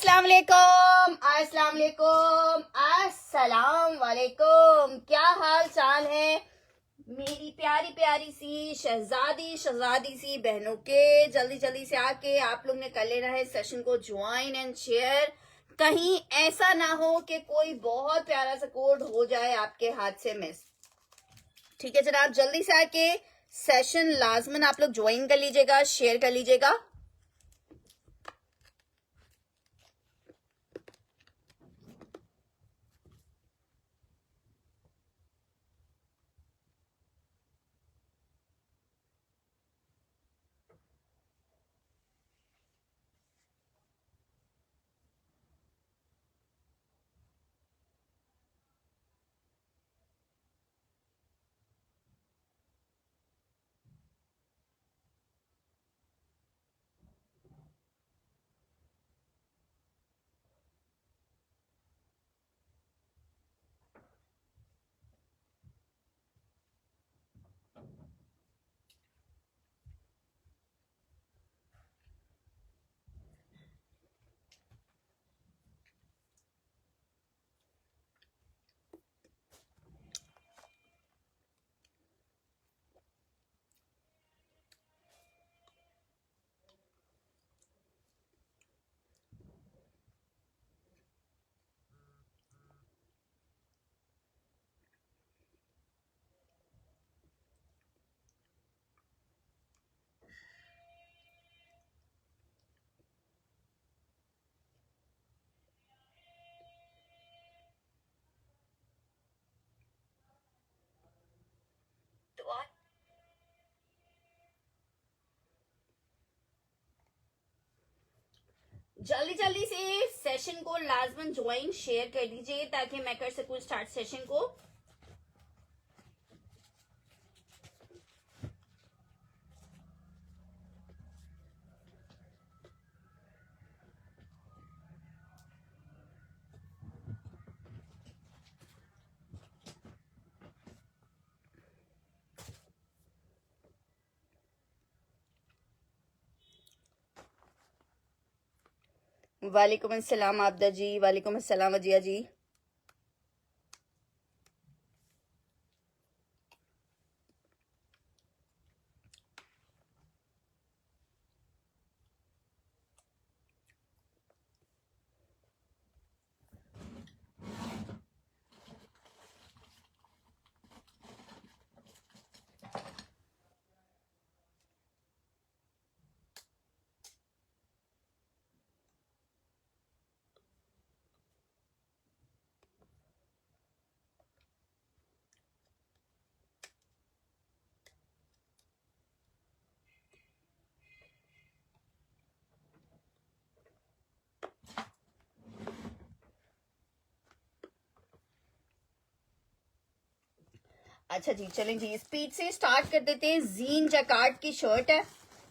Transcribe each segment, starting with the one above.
अस्सलाम वालेकुम, अस्सलाम वालेकुम, अस्सलाम वालेकुम। क्या हाल चाल है मेरी प्यारी प्यारी सी शहजादी सी बहनों के। जल्दी जल्दी से आके आप लोग ने कर लेना है सेशन को ज्वाइन एंड शेयर। कहीं ऐसा ना हो कि कोई बहुत प्यारा सा कोड हो जाए आपके हाथ से मिस। ठीक है जनाब, जल्दी से आके सेशन लाजमन आप लोग ज्वाइन कर लीजिएगा, शेयर कर लीजिएगा। जल्दी जल्दी से सेशन को लाजमन ज्वाइन शेयर कर दीजिए ताकि मैं कर सकूं स्टार्ट सेशन को। वालेकुम अस्सलाम आबदा जी, वालेकुम अस्सलाम अजिया जी। अच्छा जी, चलें जी स्पीड से स्टार्ट कर देते हैं। जीन जैकार्ड की शर्ट है,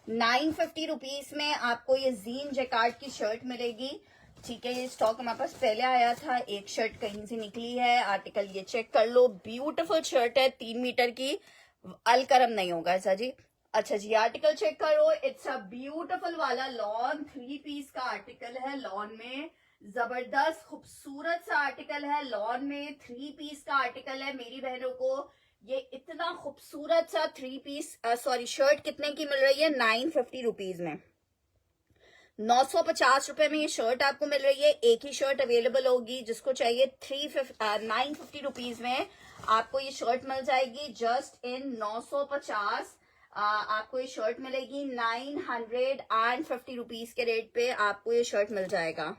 950 रुपीज में आपको ये जीन जैकार्ड की शर्ट मिलेगी। ठीक है, ये स्टॉक हमारे पास पहले आया था, एक शर्ट कहीं से निकली है। आर्टिकल ये चेक कर लो, ब्यूटीफुल शर्ट है, 3 मीटर की, अलकरम नहीं होगा ऐसा जी। अच्छा जी, आर्टिकल चेक करो, इट्स अ ब्यूटीफुल वाला लॉन 3 पीस का आर्टिकल है। लॉन में जबरदस्त खूबसूरत सा आर्टिकल है, लॉन में 3 पीस का आर्टिकल है। मेरी बहनों को ये इतना खूबसूरत सा 3 पीस शर्ट कितने की मिल रही है? 950 रुपीज में, 950 रुपए में ये शर्ट आपको मिल रही है। एक ही शर्ट अवेलेबल होगी, जिसको चाहिए 950 रुपीज में आपको ये शर्ट मिल जाएगी। जस्ट इन 950 आपको ये शर्ट मिलेगी। 950 रुपीज के रेट पे आपको ये शर्ट मिल जाएगा।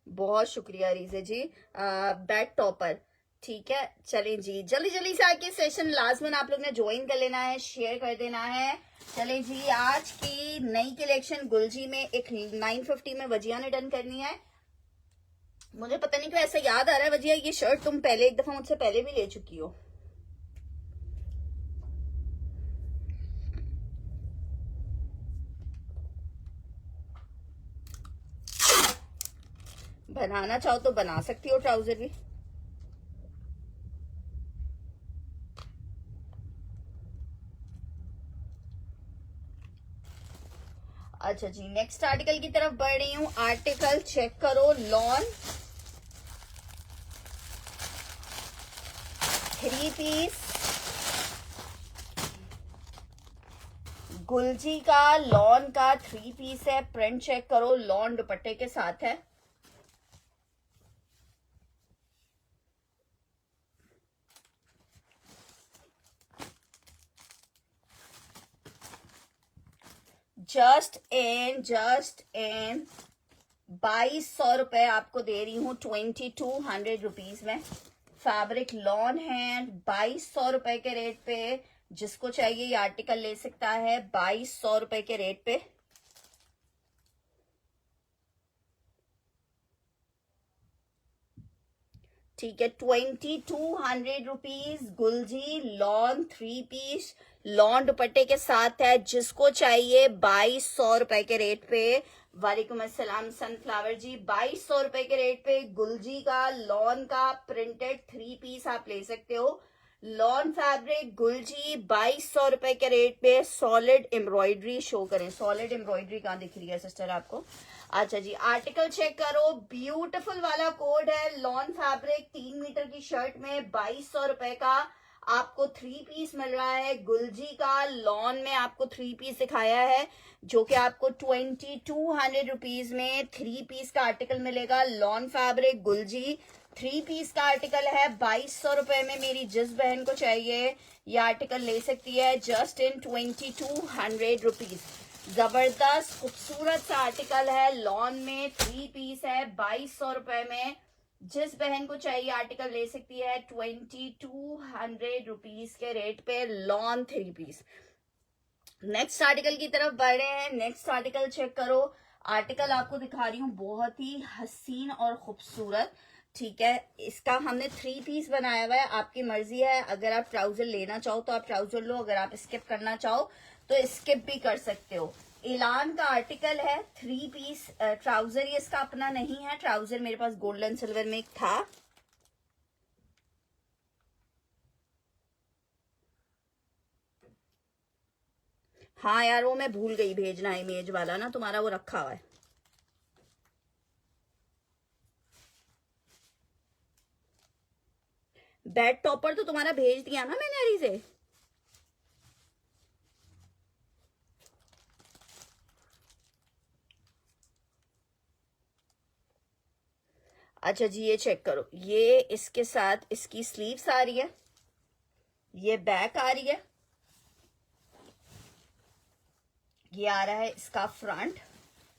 बहुत शुक्रिया रीजे जी, बैट टॉपर। ठीक है, चलें जी, जल्दी जल्दी से आके सेशन लाजमन आप लोग ने ज्वाइन कर लेना है, शेयर कर देना है। चलें जी, आज की नई कलेक्शन गुलजी में एक 950 में वजिया ने डन करनी है। मुझे पता नहीं क्यों ऐसा याद आ रहा है वजिया, ये शर्ट तुम पहले एक दफा मुझसे पहले भी ले चुकी हो। बनाना चाहो तो बना सकती हो ट्राउजर भी। अच्छा जी, नेक्स्ट आर्टिकल की तरफ बढ़ रही हूँ। आर्टिकल चेक करो, लॉन 3 पीस गुलजी का, लॉन का 3 पीस है। प्रिंट चेक करो, लॉन दुपट्टे के साथ है। जस्ट इन 2200 रुपए आपको दे रही हूँ, 2200 रुपीज में। फैब्रिक लॉन है, 2200 रुपए के रेट पे। जिसको चाहिए ये आर्टिकल ले सकता है 2200 रुपए के रेट पे। ठीक है, 2200 रुपीज गुलजी लॉन 3 पीस, लॉन दुपट्टे के साथ है। जिसको चाहिए 2200 रुपए के रेट पे। वालेकुम अस्सलाम सनफ्लावर जी, 2200 रुपए के रेट पे गुलजी का लॉन का प्रिंटेड 3 पीस आप ले सकते हो। लॉन फैब्रिक गुलजी 2200 रुपए के रेट पे। सॉलिड एम्ब्रॉयडरी शो करें, सॉलिड एम्ब्रॉयडरी कहाँ दिख रही है सिस्टर आपको? अच्छा जी, आर्टिकल चेक करो, ब्यूटीफुल वाला कोड है। लॉन फैब्रिक 3 मीटर की शर्ट में 2200 रुपए का आपको 3 पीस मिल रहा है। गुलजी का लॉन में आपको 3 पीस दिखाया है, जो कि आपको 2200 रुपीज में 3 पीस का आर्टिकल मिलेगा। लॉन फैब्रिक गुलजी 3 पीस का आर्टिकल है 2200 रुपए में। मेरी जिस बहन को चाहिए ये आर्टिकल ले सकती है, जस्ट इन 2200 रुपीज। जबरदस्त खूबसूरत सा आर्टिकल है, लॉन में 3 पीस है 2200 रुपए में। जिस बहन को चाहिए आर्टिकल ले सकती है 2200 रुपीज के रेट पे, लॉन 3 पीस। नेक्स्ट आर्टिकल की तरफ बढ़ रहे हैं। नेक्स्ट आर्टिकल चेक करो, आर्टिकल आपको दिखा रही हूँ बहुत ही हसीन और खूबसूरत। ठीक है, इसका हमने 3 पीस बनाया हुआ है। आपकी मर्जी है, अगर आप ट्राउजर लेना चाहो तो आप ट्राउजर लो, अगर आप स्किप करना चाहो तो स्किप भी कर सकते हो। इलान का आर्टिकल है 3 पीस ट्राउजर। ये इसका अपना नहीं है ट्राउजर, मेरे पास गोल्ड एंड सिल्वर में एक था। हाँ यार, वो मैं भूल गई भेजना, इमेज वाला ना तुम्हारा वो रखा हुआ है। बेड टॉपर तो तुम्हारा भेज दिया ना मैंने अरी से। अच्छा जी, ये चेक करो, ये इसके साथ इसकी स्लीव्स आ रही है, ये बैक आ रही है, ये आ रहा है इसका फ्रंट।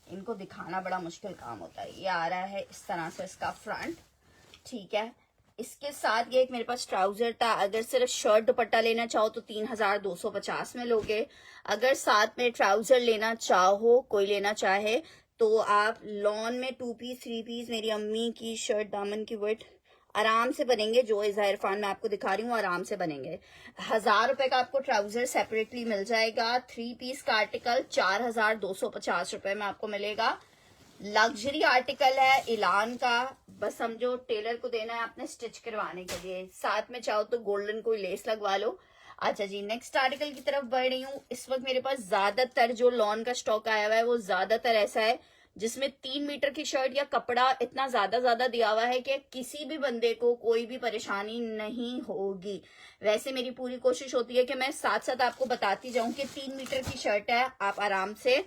इनको दिखाना बड़ा मुश्किल काम होता है। ये आ रहा है इस तरह से इसका फ्रंट। ठीक है, इसके साथ ये एक मेरे पास ट्राउजर था। अगर सिर्फ शर्ट दुपट्टा लेना चाहो तो 3250 में लोगे। अगर साथ में ट्राउजर लेना चाहो, कोई लेना चाहे, तो आप लॉन में 2 पीस 3 पीस मेरी अम्मी की शर्ट दामन की वेट आराम से बनेंगे। जो इजहार फान मैं आपको दिखा रही हूँ आराम से बनेंगे। 1000 रुपए का आपको ट्राउजर सेपरेटली मिल जाएगा। 3 पीस का आर्टिकल 4250 रुपए में आपको मिलेगा। लग्जरी आर्टिकल है इलान का, बस समझो टेलर को देना है आपने स्टिच करवाने के लिए। साथ में चाहो तो गोल्डन कोई लेस लगवा लो। अच्छा जी, नेक्स्ट आर्टिकल की तरफ बढ़ रही हूँ। इस वक्त मेरे पास ज्यादातर जो लॉन का स्टॉक आया हुआ है वो ज्यादातर ऐसा है जिसमें 3 मीटर की शर्ट या कपड़ा इतना ज्यादा दिया हुआ है कि किसी भी बंदे को कोई भी परेशानी नहीं होगी। वैसे मेरी पूरी कोशिश होती है कि मैं साथ साथ आपको बताती जाऊं कि 3 मीटर की शर्ट है, आप आराम से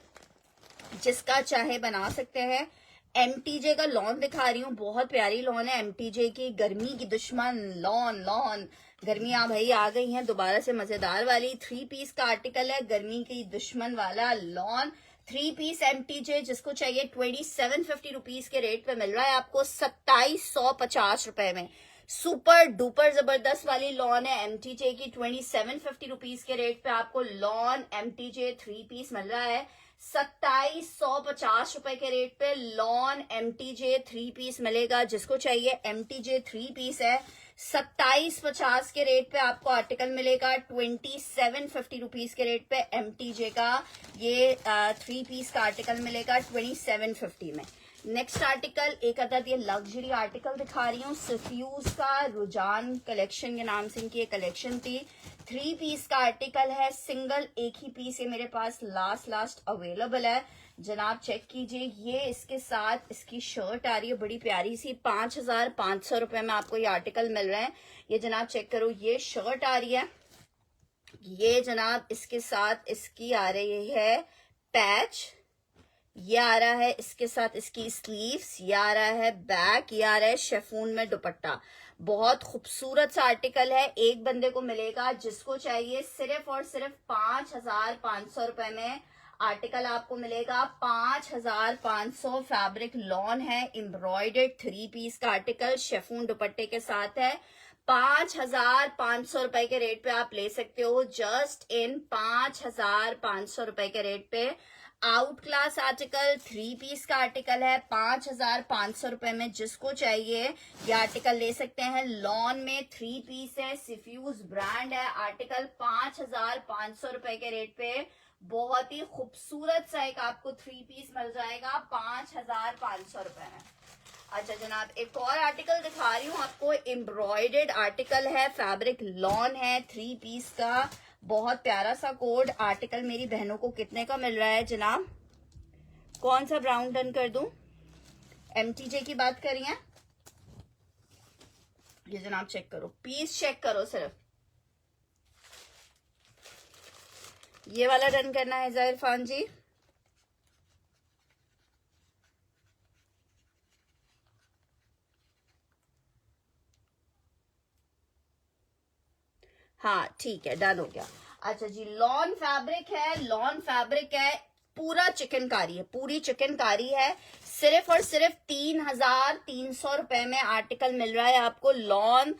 जिसका चाहे बना सकते हैं। एमटीजे का लॉन दिखा रही हूँ, बहुत प्यारी लॉन है एमटीजे की। गर्मी की दुश्मन लॉन गर्मियां भाई आ गई हैं दोबारा से मजेदार वाली। 3 पीस का आर्टिकल है, गर्मी की दुश्मन वाला लॉन 3 पीस एमटीजे। जिसको चाहिए 2750 रुपीज के रेट पे मिल रहा है आपको 2750 रुपए में। सुपर डुपर जबरदस्त वाली लॉन है एमटीजे की। 2750 रुपीज के रेट पे आपको लॉन एमटीजे 3 पीस मिल रहा है। 2750 रुपए के रेट पे लॉन एमटीजे 3 पीस मिलेगा। जिसको चाहिए एमटीजे 3 पीस है, 2750 के रेट पे आपको आर्टिकल मिलेगा। 2750 रुपीज के रेट पे एमटीजे का ये 3 पीस का आर्टिकल मिलेगा 2750 में। नेक्स्ट आर्टिकल एक अदद ये लग्जरी आर्टिकल दिखा रही हूँ। सफ्यूज का रुझान कलेक्शन के नाम से इनकी ये कलेक्शन थी। 3 पीस का आर्टिकल है, सिंगल एक ही पीस ये मेरे पास लास्ट अवेलेबल है। जनाब चेक कीजिए, ये इसके साथ इसकी शर्ट आ रही है बड़ी प्यारी सी, 5,500 रुपए में आपको ये आर्टिकल मिल रहे हैं। ये जनाब चेक करो, ये शर्ट आ रही है, ये जनाब इसके साथ इसकी आ रही है पैच, ये आ रहा है इसके साथ इसकी स्लीव्स, ये आ रहा है बैक, ये आ रहा है शेफून में दुपट्टा। बहुत खूबसूरत सा आर्टिकल है, एक बंदे को मिलेगा, जिसको चाहिए सिर्फ और सिर्फ 5,500 रुपए में आर्टिकल आपको मिलेगा। 5,500 फैब्रिक लॉन है, एम्ब्रॉयडर्ड 3 पीस का आर्टिकल शेफून दुपट्टे के साथ है। 5,500 रुपए के रेट पे आप ले सकते हो, जस्ट इन 5,500 रुपए के रेट पे। आउट क्लास आर्टिकल 3 पीस का आर्टिकल है, 5,500 रुपए में जिसको चाहिए ये आर्टिकल ले सकते हैं। लॉन में 3 पीस है, सिफ्यूज ब्रांड है, आर्टिकल 5,500 रुपए के रेट पे बहुत ही खूबसूरत सा एक आपको 3 पीस मिल जाएगा 5,500 रुपए में। अच्छा जनाब, एक और आर्टिकल दिखा रही हूँ आपको, एम्ब्रॉयडर्ड आर्टिकल है, फैब्रिक लॉन है, 3 पीस का, बहुत प्यारा सा कोड आर्टिकल। मेरी बहनों को कितने का मिल रहा है जनाब? कौन सा ब्राउन डन कर दूं? MTJ की बात कर रही हैं ये जनाब, चेक करो पीस, चेक करो सिर्फ ये वाला डन करना है ज़ाहिर खान जी। हाँ ठीक है, डन हो गया। अच्छा जी, लॉन फैब्रिक है, लॉन फैब्रिक है, पूरा चिकनकारी है, पूरी चिकनकारी है, सिर्फ और सिर्फ 3,300 रुपए में आर्टिकल मिल रहा है आपको। लॉन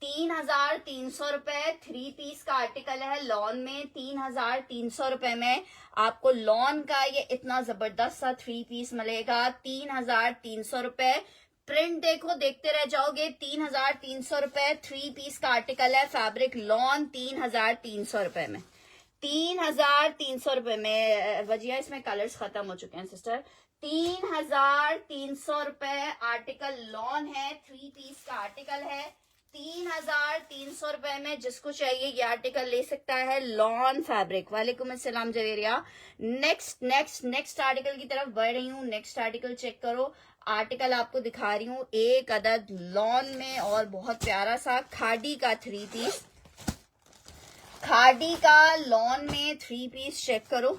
3,300 रुपए, 3 पीस का आर्टिकल है, लॉन में 3,300 रुपए में आपको लॉन का ये इतना जबरदस्त सा 3 पीस मिलेगा, 3,300 रुपए। प्रिंट देखो, देखते रह जाओगे। 3,300 रुपए 3 पीस का आर्टिकल है, फैब्रिक लॉन 3,300 रुपए में, 3,300 रुपए में। वजिया इसमें कलर्स खत्म हो चुके हैं सिस्टर। 3,300 रुपए आर्टिकल लॉन है, 3 पीस का आर्टिकल है, 3,300 रुपए में जिसको चाहिए ये आर्टिकल ले सकता है, लॉन फैब्रिक। वालेकुम अस्सलाम जवेरिया। नेक्स्ट आर्टिकल की तरफ बढ़ रही हूँ। नेक्स्ट आर्टिकल चेक करो, आर्टिकल आपको दिखा रही हूँ एक अदद लॉन में, और बहुत प्यारा सा खादी का 3 पीस, खादी का लॉन में 3 पीस चेक करो,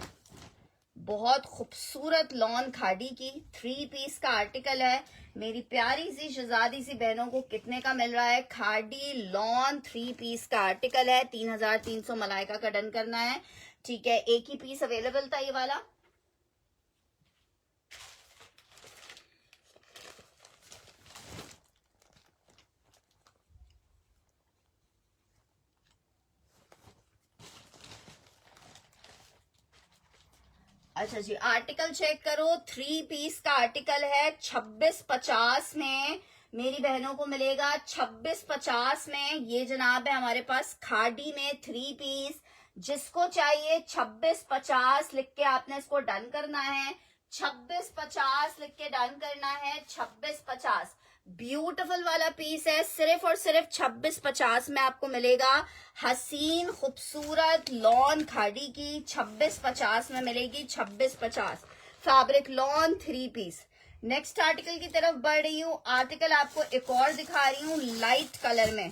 बहुत खूबसूरत लॉन खादी की 3 पीस का आर्टिकल है। मेरी प्यारी सी शहजादी सी बहनों को कितने का मिल रहा है? खादी लॉन 3 पीस का आर्टिकल है, 3,300 मलाइका का डन करना है। ठीक है, एक ही पीस अवेलेबल था ये वाला। अच्छा जी, आर्टिकल चेक करो, 3 पीस का आर्टिकल है, 2650 में मेरी बहनों को मिलेगा, 2650 में। ये जनाब है हमारे पास खादी में 3 पीस, जिसको चाहिए 2650 लिख के आपने इसको डन करना है, 2650 लिख के डन करना है, 2650। ब्यूटीफुल वाला पीस है, सिर्फ और सिर्फ 2650 में आपको मिलेगा। हसीन खूबसूरत लॉन खादी की 2650 में मिलेगी, 2650 fabric lawn 3 piece. Next article की तरफ बढ़ रही हूँ। आर्टिकल आपको एक और दिखा रही हूँ लाइट कलर में,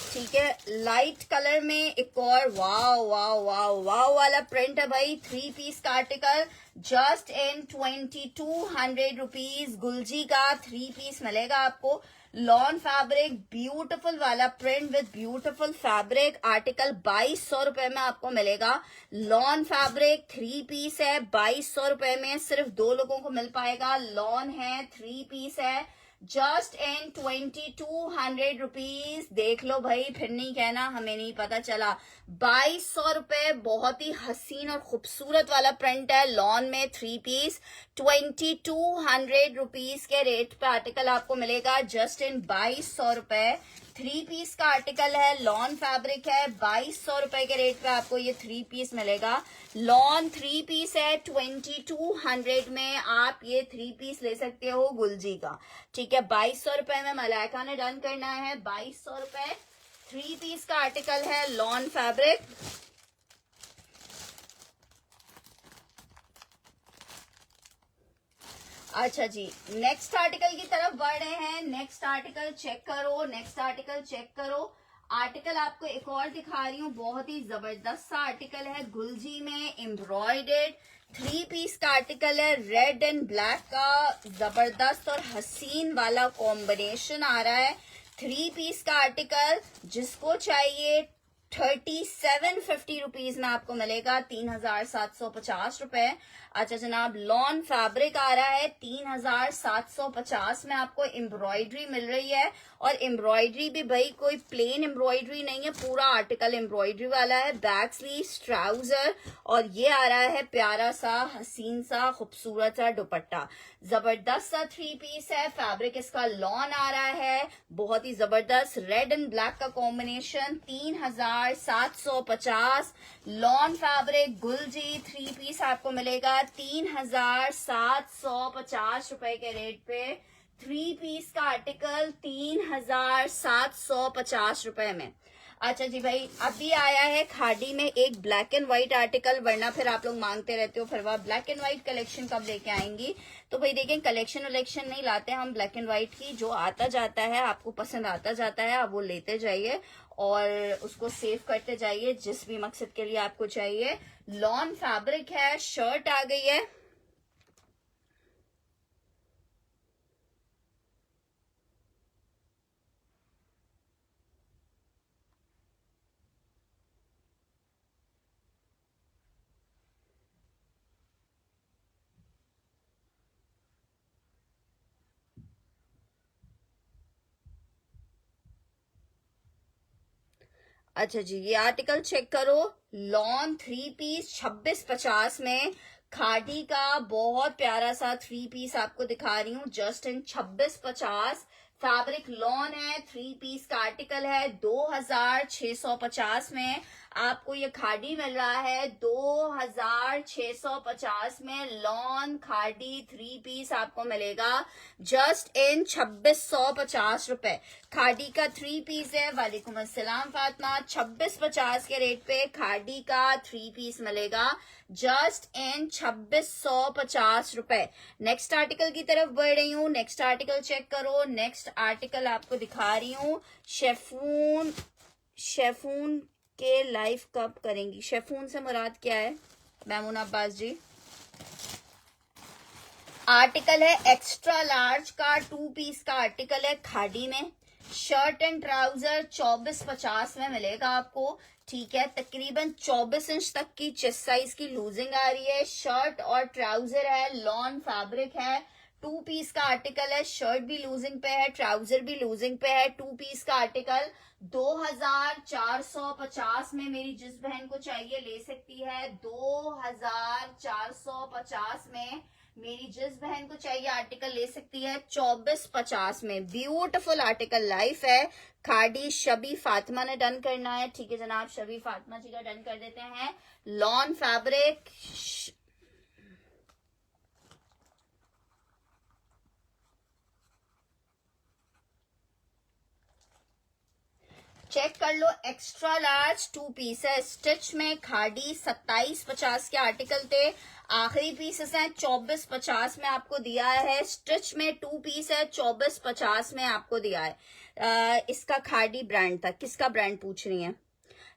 ठीक है, लाइट कलर में एक और वाव वाव वाव वाव वाला प्रिंट है भाई। 3 पीस का आर्टिकल, जस्ट इन 2,200 रुपीज गुलजी का 3 पीस मिलेगा आपको। लॉन फैब्रिक, ब्यूटीफुल वाला print with beautiful fabric, article 2,200 रुपए में आपको मिलेगा। लॉन फैब्रिक 3 पीस है, 2,200 रुपए में सिर्फ 2 लोगों को मिल पाएगा। लॉन है, 3 पीस है, जस्ट इन 2,200 रुपीज। देख लो भाई, फिर नहीं कहना हमें नहीं पता चला। 2,200 रुपए, बहुत ही हसीन और खूबसूरत वाला प्रिंट है, लॉन में 3 पीस, 2,200 रुपीज के रेट पे आर्टिकल आपको मिलेगा, जस्ट इन 2,200 रुपए। 3 पीस का आर्टिकल है, लॉन फैब्रिक है, 2,200 रुपए के रेट पे आपको ये 3 पीस मिलेगा। लॉन 3 पीस है, 2,200 में आप ये 3 पीस ले सकते हो गुलजी का। ठीक है, 2,200 रुपए में मलाइका ने डन करना है, 2,200 रुपए 3 पीस का आर्टिकल है, लॉन फैब्रिक। अच्छा जी, नेक्स्ट आर्टिकल की तरफ बढ़ रहे हैं। नेक्स्ट आर्टिकल चेक करो, नेक्स्ट आर्टिकल चेक करो। आर्टिकल आपको एक और दिखा रही हूँ, बहुत ही जबरदस्त सा आर्टिकल है, गुलजी में एम्ब्रॉयडेड 3 पीस का आर्टिकल है। रेड एंड ब्लैक का जबरदस्त और हसीन वाला कॉम्बिनेशन आ रहा है। 3 पीस का आर्टिकल, जिसको चाहिए 3750 रुपीज में आपको मिलेगा, 3750 रुपए। अच्छा जनाब, लॉन फैब्रिक आ रहा है 3750 में, आपको एम्ब्रॉयडरी मिल रही है। और एम्ब्रॉयडरी भी भाई कोई प्लेन एम्ब्रॉयडरी नहीं है, पूरा आर्टिकल एम्ब्रॉयडरी वाला है। बैक स्लीव, ट्राउजर, और ये आ रहा है प्यारा सा हसीन सा खूबसूरत सा दुपट्टा। जबरदस्त सा 3 पीस है। फैब्रिक इसका लॉन आ रहा है, बहुत ही जबरदस्त रेड एंड ब्लैक का कॉम्बिनेशन। 3750 लॉन फैब्रिक गुलजी 3 पीस आपको मिलेगा 3750 रुपए के रेट पे। 3 पीस का आर्टिकल 3750 रुपए में। अच्छा जी भाई, अभी आया है खादी में एक ब्लैक एंड व्हाइट आर्टिकल, वरना फिर आप लोग मांगते रहते हो फिर वह ब्लैक एंड व्हाइट कलेक्शन कब लेके आएंगी। तो भाई देखें, कलेक्शन वलेक्शन नहीं लाते हम ब्लैक एंड व्हाइट की, जो आता जाता है आपको पसंद आता जाता है, आप वो लेते जाइए और उसको सेव करते जाइए जिस भी मकसद के लिए आपको चाहिए। लॉन फैब्रिक है, शर्ट आ गई है। अच्छा जी, ये आर्टिकल चेक करो, लॉन 3 पीस 2650 में, खादी का बहुत प्यारा सा 3 पीस आपको दिखा रही हूँ जस्ट इन 2650। फैब्रिक लॉन है, 3 पीस का आर्टिकल है 2650 में। आपको ये खादी मिल रहा है 2650 में। लॉन खादी 3 पीस आपको मिलेगा जस्ट इन 2650 रुपए। खादी का 3 पीस है। वालेकुम अस्सलाम फातिमा, 2650 के रेट पे खादी का 3 पीस मिलेगा जस्ट इन 2650 रुपए। नेक्स्ट आर्टिकल की तरफ बढ़ रही हूँ, नेक्स्ट आर्टिकल चेक करो। नेक्स्ट आर्टिकल आपको दिखा रही हूँ, शेफून। शेफून के लाइव कब करेंगी? शेफून से मुराद क्या है मैमून अब्बास जी? आर्टिकल है एक्स्ट्रा लार्ज का 2 पीस का आर्टिकल है खादी में। शर्ट एंड ट्राउजर 2450 में मिलेगा आपको, ठीक है। तकरीबन 24 इंच तक की चेस्ट साइज की लूजिंग आ रही है। शर्ट और ट्राउजर है, लॉन फैब्रिक है, 2 पीस का आर्टिकल है। शर्ट भी लूजिंग पे है, ट्राउजर भी लूजिंग पे है। 2 पीस का आर्टिकल 2450 में मेरी जिस बहन को चाहिए ले सकती है। 2450 में मेरी जिस बहन को चाहिए आर्टिकल ले सकती है। 2450 में ब्यूटीफुल आर्टिकल लाइफ है। खादी शबी फातिमा ने डन करना है, ठीक है जनाब, शबी फातिमा जी का डन कर देते हैं। लॉन फैब्रिक चेक कर लो, एक्स्ट्रा लार्ज 2 पीस है स्टिच में। खादी 2750 के आर्टिकल थे, आखिरी पीसेस हैं 2450 में आपको दिया है। स्टिच में 2 पीस है, 2450 में आपको दिया है। इसका खादी ब्रांड था, किसका ब्रांड पूछ रही है?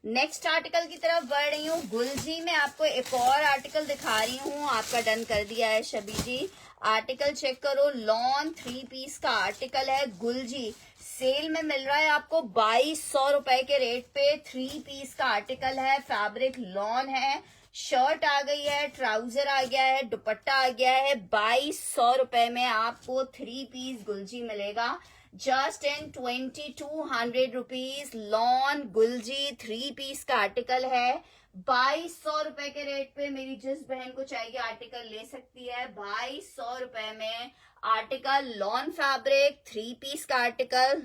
नेक्स्ट आर्टिकल की तरफ बढ़ रही हूँ, गुलजी में आपको एक और आर्टिकल दिखा रही हूँ, आपका डन कर दिया है शबी जी। आर्टिकल चेक करो, लॉन 3 पीस का आर्टिकल है गुलजी, सेल में मिल रहा है आपको 2200 रुपए के रेट पे। 3 पीस का आर्टिकल है, फैब्रिक लॉन है, शर्ट आ गई है, ट्राउजर आ गया है, दुपट्टा आ गया है। 2200 रुपए में आपको 3 पीस गुलजी मिलेगा just in 2200 rupees. Lawn Gulji 3 piece का आर्टिकल है, 2200 रुपए के रेट पे मेरी जिस बहन को चाहिए आर्टिकल ले सकती है। 2200 रुपए में आर्टिकल लॉन फैब्रिक 3 पीस का आर्टिकल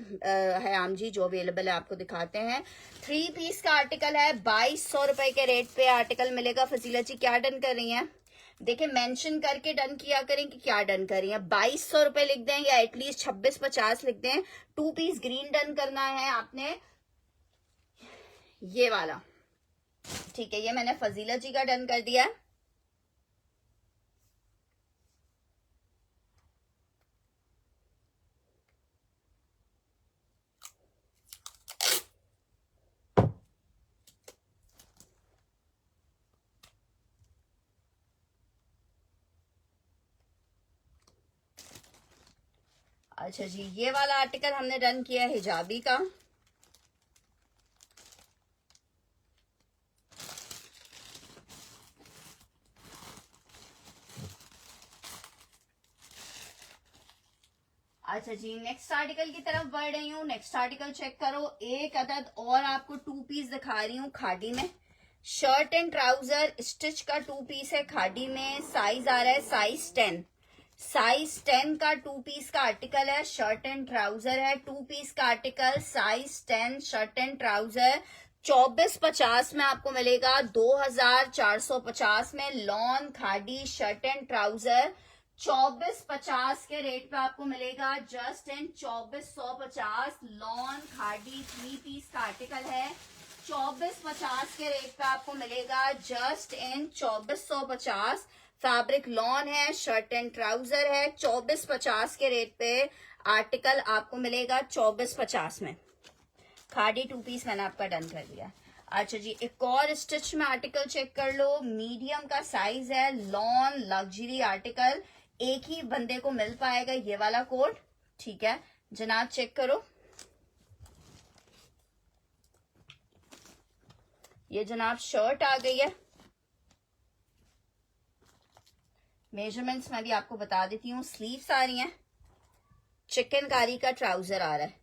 है आम जी, जो अवेलेबल है आपको दिखाते हैं। 3 पीस का आर्टिकल है, 2200 रुपए के रेट पे आर्टिकल मिलेगा। फजीला जी क्या डन कर रही हैं? देखिए मेंशन करके डन किया करें कि क्या डन कर रही है। 2200 रुपए लिख दें या एटलीस्ट 2650 लिख दें। 2 पीस ग्रीन डन करना है आपने, ये वाला, ठीक है। ये मैंने फजीला जी का डन कर दिया है। अच्छा जी, ये वाला आर्टिकल हमने डन किया है हिजाबी का। अच्छा जी, नेक्स्ट आर्टिकल की तरफ बढ़ रही हूँ। नेक्स्ट आर्टिकल चेक करो। एक अदद और आपको 2 पीस दिखा रही हूँ खादी में। शर्ट एंड ट्राउजर स्टिच का 2 पीस है खादी में। साइज आ रहा है साइज 10। साइज 10 का 2 पीस का आर्टिकल है। शर्ट एंड ट्राउजर है। 2 पीस का article size 10 shirt and trouser 2450 में आपको मिलेगा। 2450 में lawn Khaadi shirt and trouser 2450 के रेट पे आपको मिलेगा। Just in 2450 lawn Khaadi 3 piece का आर्टिकल है। 2450 के रेट पे आपको मिलेगा। जस्ट इन 2450 फैब्रिक लॉन है, शर्ट एंड ट्राउजर है। 2450 के रेट पे आर्टिकल आपको मिलेगा। 2450 में खादी 2 पीस मैंने आपका डन कर दिया। अच्छा जी, एक और स्टिच में आर्टिकल चेक कर लो। मीडियम का साइज है, लॉन लग्जरी आर्टिकल। एक ही बंदे को मिल पाएगा ये वाला कोड, ठीक है जनाब। चेक करो, ये जनाब शर्ट आ गई है। मेजरमेंट्स मैं भी आपको बता देती हूँ। स्लीव्स आ रही हैं। चिकनकारी का ट्राउजर आ रहा है।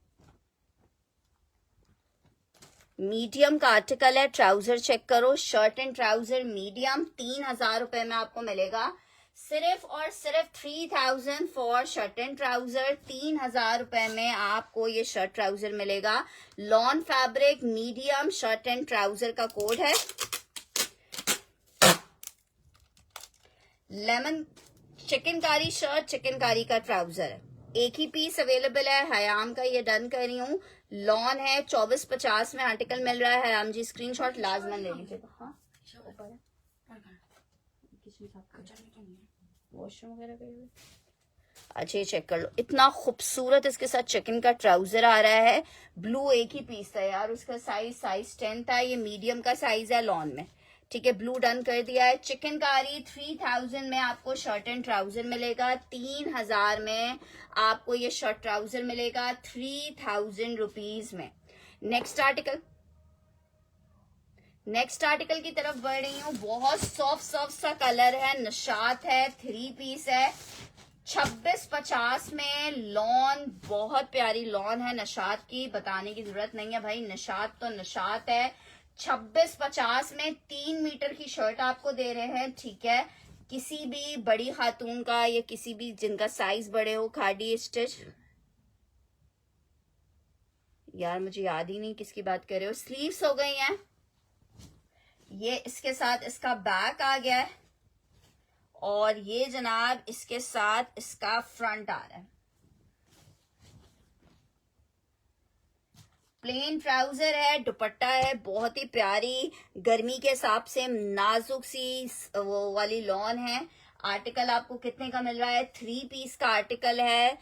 मीडियम का आर्टिकल है। ट्राउजर चेक करो, शर्ट एंड ट्राउजर मीडियम 3000 रुपए में आपको मिलेगा। सिर्फ और सिर्फ 3000 फॉर शर्ट एंड ट्राउजर। 3000 रुपए में आपको ये शर्ट ट्राउजर मिलेगा। Lawn fabric medium shirt and trouser का कोड है। लेमन चिकनकारी शर्ट चिकनकारी का ट्राउजर है। एक ही पीस अवेलेबल है। हयाम का ये डन कर रही हूँ। लॉन है 2450 में आर्टिकल मिल रहा है। हयाम जी स्क्रीनशॉट लाजमन ले लीजिएगा। हाँ वॉशरूम वगैरह। अच्छा ये चेक कर लो, इतना खूबसूरत इसके साथ चिकन का ट्राउजर आ रहा है। ब्लू एक ही पीस था यार, उसका साइज 10 था। ये मीडियम का साइज है लॉन में, ठीक है। ब्लू डन कर दिया है। चिकनकारी 3000 में आपको शर्ट एंड ट्राउजर मिलेगा। 3000 में आपको ये शर्ट ट्राउजर मिलेगा। 3000 रुपीज में। नेक्स्ट आर्टिकल की तरफ बढ़ रही हूँ। बहुत सॉफ्ट सा कलर है, निशात है, 3 पीस है। 2650 में लॉन, बहुत प्यारी लॉन है निशात की, बताने की जरूरत नहीं है भाई, निशात तो निशात है। 2650 में 3 मीटर की शर्ट आपको दे रहे हैं, ठीक है। किसी भी बड़ी खातून का या किसी भी जिनका साइज बड़े हो, खादी स्टिच, यार मुझे याद ही नहीं किसकी बात कर रहे हो। स्लीव्स हो गई हैं। ये इसके साथ इसका बैक आ गया है और ये जनाब इसके साथ इसका फ्रंट आ रहा है। प्लेन ट्राउजर है, दुपट्टा है, बहुत ही प्यारी गर्मी के हिसाब से नाजुक सी वो वाली लॉन है। आर्टिकल आपको कितने का मिल रहा है? 3 पीस का आर्टिकल है।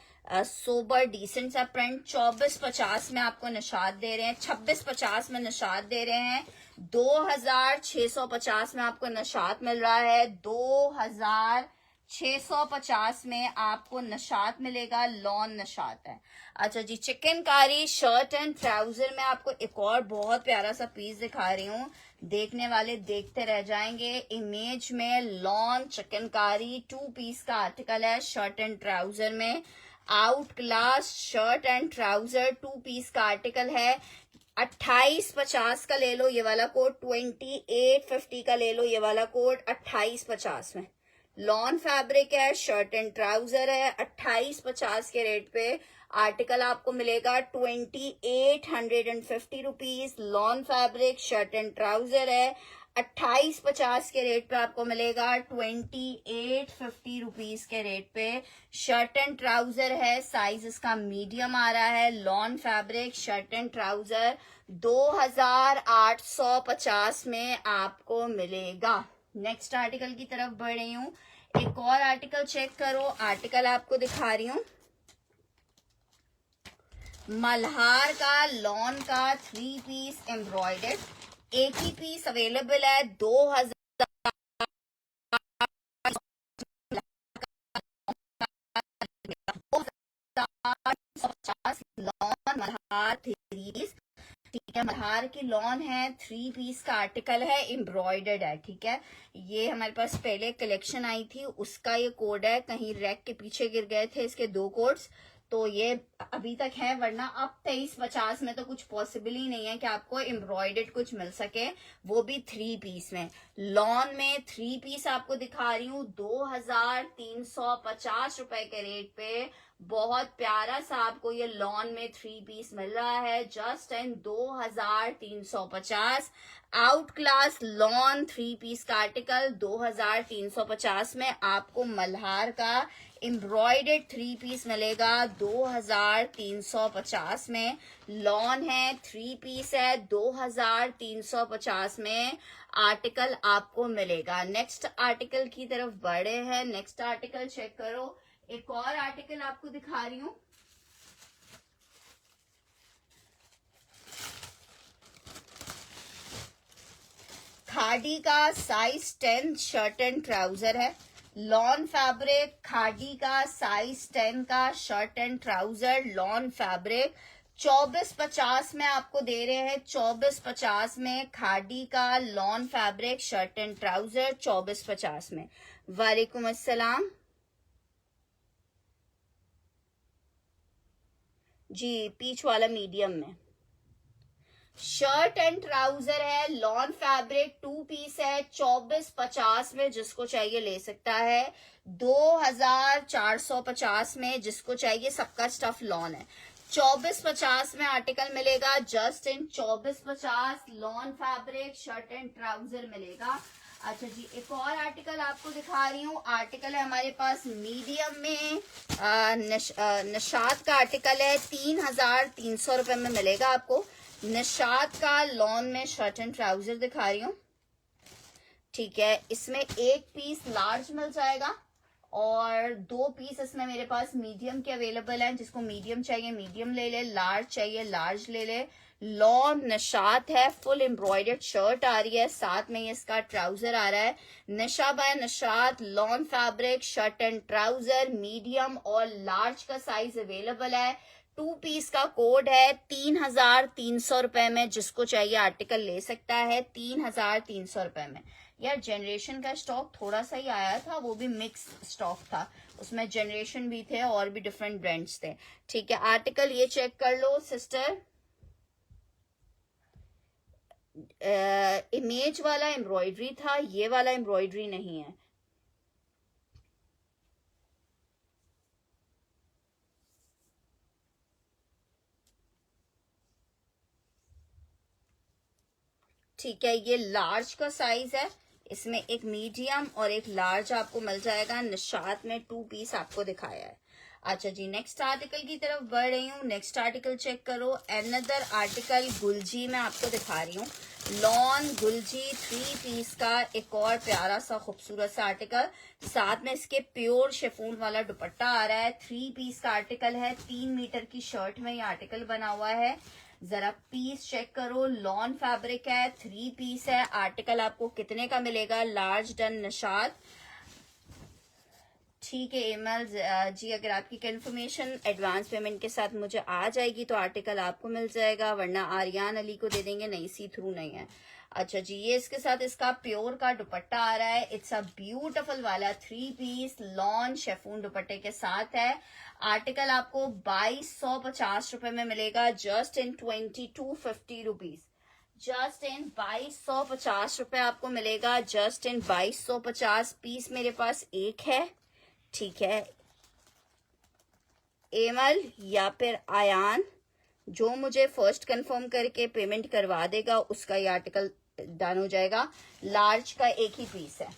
सोबर डिसेंट सा प्रिंट। 2450 में आपको निशात दे रहे हैं। 2650 में निशात दे रहे हैं। 2650 में आपको निशात मिल रहा है। 2650 में आपको निशात मिलेगा। लॉन निशात है। अच्छा जी, चिकनकारी शर्ट एंड ट्राउजर में आपको एक और बहुत प्यारा सा पीस दिखा रही हूँ, देखने वाले देखते रह जाएंगे। इमेज में लॉन चिकनकारी 2 पीस का आर्टिकल है शर्ट एंड ट्राउजर में। Out class shirt and trouser 2 piece का आर्टिकल है। 2850 का ले लो ये वाला कोड, 2850 का ले लो ये वाला कोड। 2850 में लॉन फैब्रिक है, शर्ट एंड ट्राउजर है। 2850 के रेट पे आर्टिकल आपको मिलेगा। 2850 rupees lawn fabric shirt and trouser है। 2850 के रेट पे आपको मिलेगा। 2850 रुपीज के रेट पे शर्ट एंड ट्राउजर है। साइज इसका मीडियम आ रहा है। Lawn fabric shirt and trouser 2850 में आपको मिलेगा। नेक्स्ट आर्टिकल की तरफ बढ़ रही हूँ। एक और आर्टिकल चेक करो। आर्टिकल आपको दिखा रही हूँ मल्हार का लॉन का 3 पीस एम्ब्रॉयडर्ड। एक ही पीस अवेलेबल है। 2000 मल्हार थ्रीज, ठीक है। मल्हार की लॉन है, 3 पीस का आर्टिकल है, एम्ब्रॉयडर्ड है, ठीक है। ये हमारे पास पहले कलेक्शन आई थी, उसका ये कोड है, कहीं रैक के पीछे गिर गए थे इसके 2 कोड्स, तो ये अभी तक है, वरना अब 2350 में तो कुछ पॉसिबल ही नहीं है कि आपको एम्ब्रॉयडर्ड कुछ मिल सके, वो भी 3 पीस में। लॉन में 3 पीस आपको दिखा रही हूँ 2350 रुपए के रेट पे। बहुत प्यारा सा आपको ये लॉन में 3 पीस मिल रहा है, just and 2350। Out class lawn 3 piece का आर्टिकल 2350 में आपको मल्हार का एम्ब्रॉयडर्ड 3 पीस मिलेगा 2350 में। लॉन है, 3 पीस है, 2350 में आर्टिकल आपको मिलेगा। नेक्स्ट आर्टिकल की तरफ बढ़े हैं, नेक्स्ट आर्टिकल चेक करो। एक और आर्टिकल आपको दिखा रही हूं, खादी का साइज 10 शर्ट एंड ट्राउजर है, लॉन फैब्रिक, खादी का साइज 10 का shirt and trouser, lawn fabric 2450 में आपको दे रहे हैं। 2450 में खादी का lawn fabric shirt and trouser 2450 में। वालेकुम अस्सलाम जी, पीच वाला मीडियम में शर्ट एंड ट्राउजर है, लॉन फैब्रिक 2 पीस है, 2450 में जिसको चाहिए ले सकता है। 2450 में जिसको चाहिए, सबका स्टफ लॉन है। 2450 में आर्टिकल मिलेगा, just in 2450 lawn fabric shirt and trouser मिलेगा। अच्छा जी, एक और आर्टिकल आपको दिखा रही हूँ, आर्टिकल है हमारे पास मीडियम में, निशात का आर्टिकल है, 3300 रुपए में मिलेगा आपको। निशात का लॉन में शर्ट एंड ट्राउजर दिखा रही हूँ, ठीक है। इसमें 1 पीस लार्ज मिल जाएगा और 2 पीस इसमें मेरे पास मीडियम के अवेलेबल हैं। जिसको मीडियम चाहिए मीडियम ले ले, लार्ज चाहिए लार्ज ले ले। लॉन निशात है, फुल एम्ब्रॉयडर्ड शर्ट आ रही है, साथ में इसका ट्राउजर आ रहा है। Nisha by Nishat lawn fabric shirt and trouser medium और लार्ज का साइज अवेलेबल है। 2 पीस का कोड है, 3300 रुपए में जिसको चाहिए आर्टिकल ले सकता है, 3300 रुपए में। यार जनरेशन का स्टॉक थोड़ा सा ही आया था, वो भी मिक्स स्टॉक था, उसमें जनरेशन भी थे और भी डिफरेंट ब्रांड्स थे, ठीक है। आर्टिकल ये चेक कर लो सिस्टर, इमेज वाला एम्ब्रॉयडरी था, ये वाला एम्ब्रॉयडरी नहीं है। ठीक है, ये लार्ज का साइज है, इसमें एक मीडियम और एक लार्ज आपको मिल जाएगा। निशात में 2 पीस आपको दिखाया है। अच्छा जी, नेक्स्ट आर्टिकल की तरफ बढ़ रही हूँ, नेक्स्ट आर्टिकल चेक करो। अनदर आर्टिकल गुलजी में आपको दिखा रही हूँ, लॉन गुलजी 3 पीस का एक और प्यारा सा खूबसूरत सा आर्टिकल, साथ में इसके प्योर शेफून वाला दुपट्टा आ रहा है। 3 पीस का आर्टिकल है, 3 मीटर की शर्ट में ये आर्टिकल बना हुआ है। जरा पीस चेक करो, लॉन फैब्रिक है, 3 पीस है। आर्टिकल आपको कितने का मिलेगा? लार्ज डन निशात, ठीक है। एमएल जी, अगर आपकी कंफर्मेशन एडवांस पेमेंट के साथ मुझे आ जाएगी तो आर्टिकल आपको मिल जाएगा, वरना आर्यान अली को दे देंगे, नहीं सी थ्रू नहीं है। अच्छा जी, ये इसके साथ इसका प्योर का दुपट्टा आ रहा है, इट्स अ ब्यूटीफुल वाला 3 पीस लॉन शेफून दुपट्टे के साथ है। आर्टिकल आपको 2250 रुपए में मिलेगा, just in 2250 rupees, just in 2250 रुपए आपको मिलेगा, जस्ट इन 2250। पीस मेरे पास एक है, ठीक है। एमल या फिर आयान, जो मुझे फर्स्ट कंफर्म करके पेमेंट करवा देगा उसका ये आर्टिकल डन हो जाएगा। लार्ज का एक ही पीस है।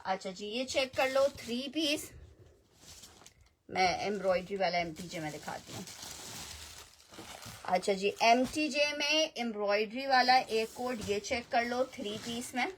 अच्छा जी, ये चेक कर लो, 3 पीस। मैं एम्ब्रॉयडरी वाला एमटीजे में दिखाती हूँ। अच्छा जी, एमटीजे में एम्ब्रॉयडरी वाला एक कोड ये चेक कर लो, 3 पीस में।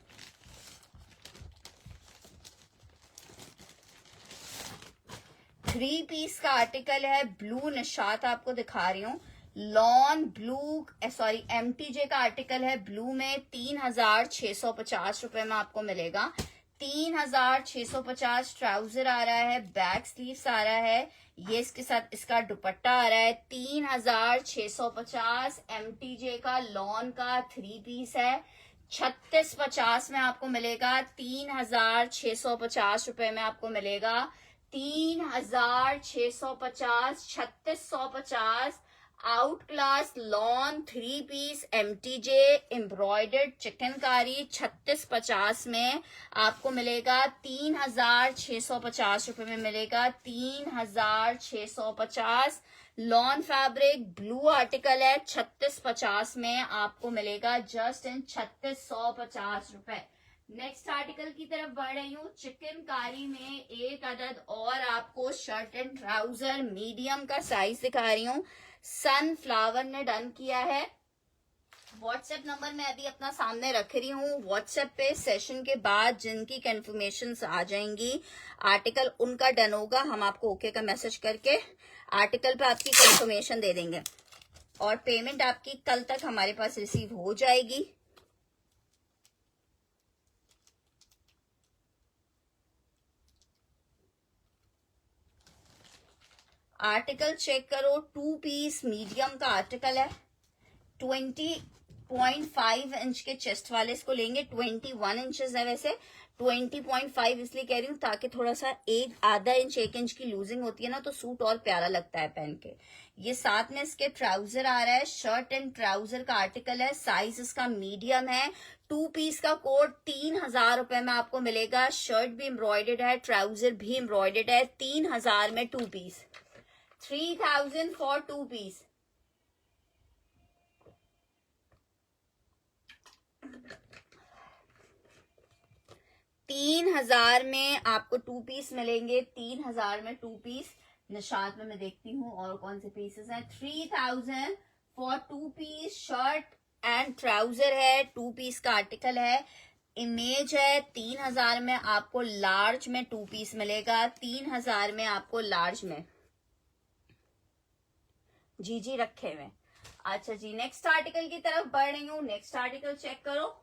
थ्री पीस का आर्टिकल है, ब्लू निशात आपको दिखा रही हूँ, लॉन ब्लू, सॉरी एमटीजे का आर्टिकल है ब्लू में, 3650 रुपए में आपको मिलेगा। 3,650 ट्राउजर आ रहा है, बैक स्लीव्स आ रहा है, ये इसके साथ इसका दुपट्टा आ रहा है। 3,650 MTJ का लॉन का 3 पीस है। 3650 में आपको मिलेगा। 3,650 रुपए में आपको मिलेगा। 3,650, 3650 out class lawn 3 piece MTJ embroidered chikankari 3650 में आपको मिलेगा। 3,650 रुपए में मिलेगा। 3,650 लॉन फैब्रिक ब्लू आर्टिकल है। 3650 में आपको मिलेगा जस्ट इन 3650 रुपए। नेक्स्ट आर्टिकल की तरफ बढ़ रही हूँ। चिकनकारी में एक अदद और आपको शर्ट एंड ट्राउजर मीडियम का साइज दिखा रही हूँ। सनफ्लावर ने डन किया है। व्हाट्सएप नंबर मैं अभी अपना सामने रख रही हूँ। व्हाट्सएप पे सेशन के बाद जिनकी कंफर्मेशंस आ जाएंगी, आर्टिकल उनका डन होगा, हम आपको ओके का मैसेज करके आर्टिकल पे आपकी कंफर्मेशन दे देंगे और पेमेंट आपकी कल तक हमारे पास रिसीव हो जाएगी। आर्टिकल चेक करो। 2 पीस मीडियम का आर्टिकल है। 20.5 इंच के चेस्ट वाले इसको लेंगे। 21 इंचेस है वैसे। 20.5 इसलिए कह रही हूँ ताकि थोड़ा सा आधा इंच 1 इंच की लूजिंग होती है ना, तो सूट और प्यारा लगता है पहन के। ये साथ में इसके ट्राउजर आ रहा है। शर्ट एंड ट्राउजर का आर्टिकल है। साइज इसका मीडियम है। 2 पीस का कोड 3,000 रुपए में आपको मिलेगा। शर्ट भी एम्ब्रॉयडर्ड है, ट्राउजर भी एम्ब्रॉयडर्ड है। 3,000 में 2 पीस। 3,000 for 2 piece. $3,000 में आपको 2 पीस मिलेंगे। 3,000 में 2 पीस। निशात में मैं देखती हूँ और कौन से पीसेस हैं। 3,000 for 2 piece shirt and trouser है। 2 पीस का आर्टिकल है। इमेज है। 3,000 में आपको लार्ज में 2 पीस मिलेगा। 3,000 में आपको लार्ज में जी रखे हुए। अच्छा जी, नेक्स्ट आर्टिकल की तरफ बढ़ रही हूँ। नेक्स्ट आर्टिकल चेक करो।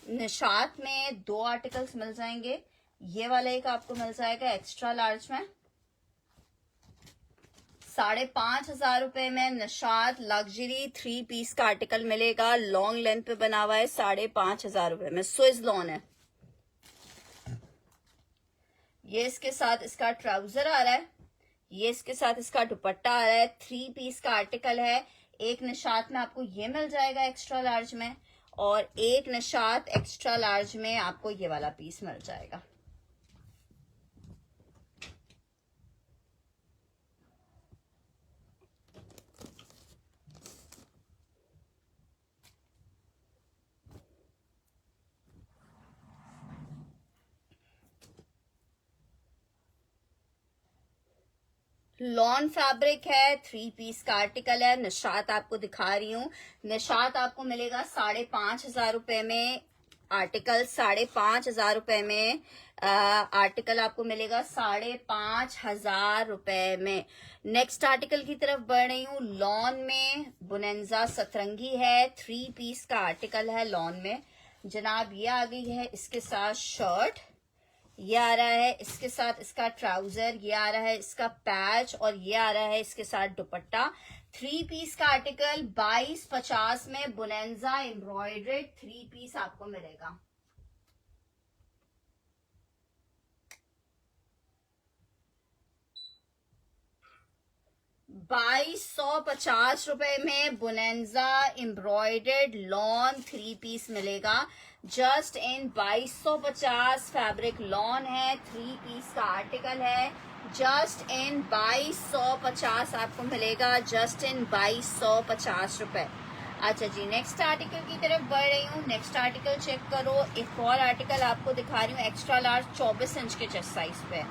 निशात में 2 आर्टिकल्स मिल जाएंगे। ये वाला एक आपको मिल जाएगा एक्स्ट्रा लार्ज में 5,500 रुपए में। निशात लग्जरी 3 पीस का आर्टिकल मिलेगा। लॉन्ग लेंथ पे बना हुआ है। 5,500 रुपए में स्विस लॉन है। ये इसके साथ इसका ट्राउजर आ रहा है। ये इसके साथ इसका दुपट्टा आ रहा है। 3 पीस का आर्टिकल है। एक निशात में आपको ये मिल जाएगा एक्स्ट्रा लार्ज में और एक निशात एक्स्ट्रा लार्ज में आपको ये वाला पीस मिल जाएगा। लॉन फैब्रिक है। 3 पीस का आर्टिकल है। निशात आपको दिखा रही हूँ। निशात आपको मिलेगा 5,500 रुपए में आर्टिकल। 5,500 रुपए में आर्टिकल आपको मिलेगा। 5,500 रुपए में। नेक्स्ट आर्टिकल की तरफ बढ़ रही हूँ। लॉन में बुनेंजा सतरंगी है। 3 पीस का आर्टिकल है लॉन में। जनाब ये आ गई है इसके साथ शर्ट, ये आ रहा है इसके साथ इसका ट्राउजर, ये आ रहा है इसका पैच और ये आ रहा है इसके साथ दुपट्टा। 3 पीस का आर्टिकल 2250 में बुनेंजा एम्ब्रॉयडर्ड 3 पीस आपको मिलेगा। ₹2,250 रुपए में बुनेंजा एम्ब्रॉयडर्ड लॉन 3 पीस मिलेगा। जस्ट इन 2250 फैब्रिक लॉन है। 3 पीस का आर्टिकल है। जस्ट इन 2250 आपको मिलेगा। जस्ट इन 2250 रुपए। अच्छा जी, नेक्स्ट आर्टिकल की तरफ बढ़ रही हूँ। नेक्स्ट आर्टिकल चेक करो। एक और आर्टिकल आपको दिखा रही हूँ एक्स्ट्रा लार्ज 24 इंच के चेस्ट साइज पे।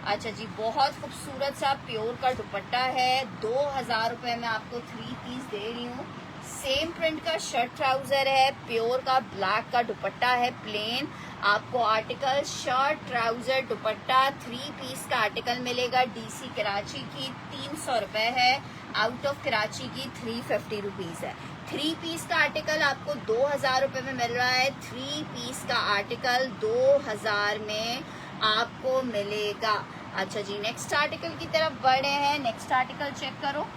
अच्छा जी, बहुत खूबसूरत सा प्योर का दुपट्टा है। 2,000 रुपए में आपको 3 पीस दे रही हूँ। सेम प्रिंट का शर्ट ट्राउजर है, प्योर का ब्लैक का दुपट्टा है प्लेन। आपको article shirt trouser dupatta 3 piece का आर्टिकल मिलेगा। डीसी कराची की 300 रुपए है, आउट ऑफ कराची की 350 रुपीज है। 3 पीस का आर्टिकल आपको 2000 रुपए में मिल रहा है। 3 पीस का आर्टिकल 2000 में आपको मिलेगा। अच्छा जी, नेक्स्ट आर्टिकल की तरफ बढ़े हैं। नेक्स्ट आर्टिकल चेक करो।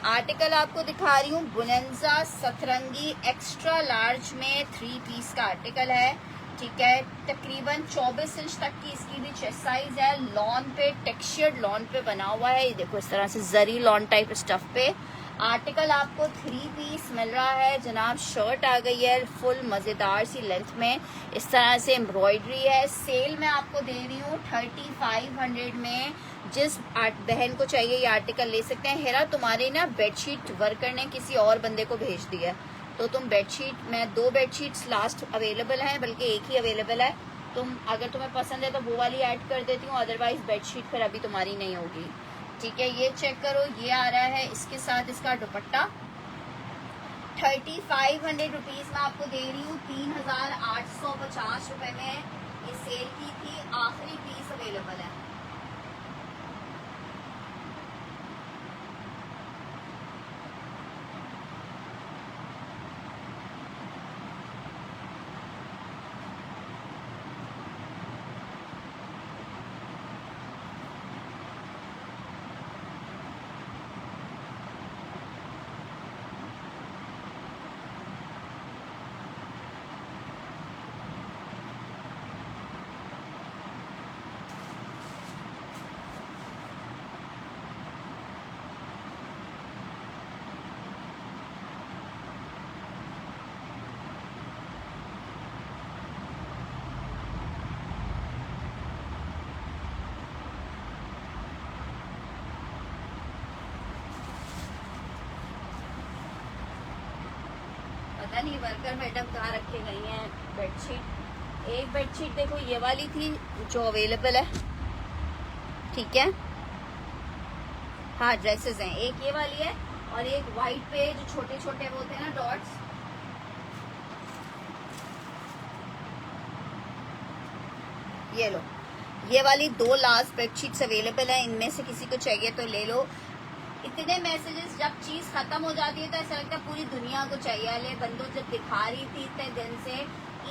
आर्टिकल आपको दिखा रही हूँ बुनेंजा सतरंगी एक्स्ट्रा लार्ज में 3 पीस का आर्टिकल है। ठीक है, तकरीबन 24 इंच तक की इसकी भी चेस्ट साइज है। लॉन पे, टेक्सचर्ड लॉन पे बना हुआ है। ये देखो इस तरह से जरी लॉन टाइप स्टफ पे आर्टिकल आपको 3 पीस मिल रहा है जनाब। शर्ट आ गई है फुल मजेदार सी लेंथ में, इस तरह से एम्ब्रॉयडरी है। सेल में आपको दे रही हूँ 3500 में। जिस बहन को चाहिए ये आर्टिकल ले सकते हैं। हेरा, तुम्हारी ना बेडशीट वर्कर ने किसी और बंदे को भेज दिया है, तो तुम बेडशीट में 2 बेडशीट्स लास्ट अवेलेबल हैं, बल्कि एक ही अवेलेबल है। तुम अगर तुम्हें पसंद है तो वो वाली ऐड कर देती हूँ, अदरवाइज बेडशीट फिर अभी तुम्हारी नहीं होगी। ठीक है, ये चेक करो, ये आ रहा है इसके साथ इसका दुपट्टा। 3500 रुपीज में आपको दे रही हूँ। 3850 रुपए में ये सेल की थी, आखिरी पीस अवेलेबल है। पता नहीं वर्कर मैडम कहाँ रखे गई हैं बेडशीट। एक बेडशीट देखो ये वाली थी जो अवेलेबल है। ठीक है, हाँ ड्रेसेस हैं, एक ये वाली है और एक वाइट पे जो छोटे छोटे वो थे ना डॉट्स, ये लो। ये वाली 2 लास्ट बेडशीट्स अवेलेबल है, इनमें से किसी को चाहिए तो ले लो। इतने मैसेजेस, जब चीज खत्म हो जाती है तो ऐसा लगता है पूरी दुनिया को चाहिए। अले बंदो जब दिखा रही थी इतने दिन से,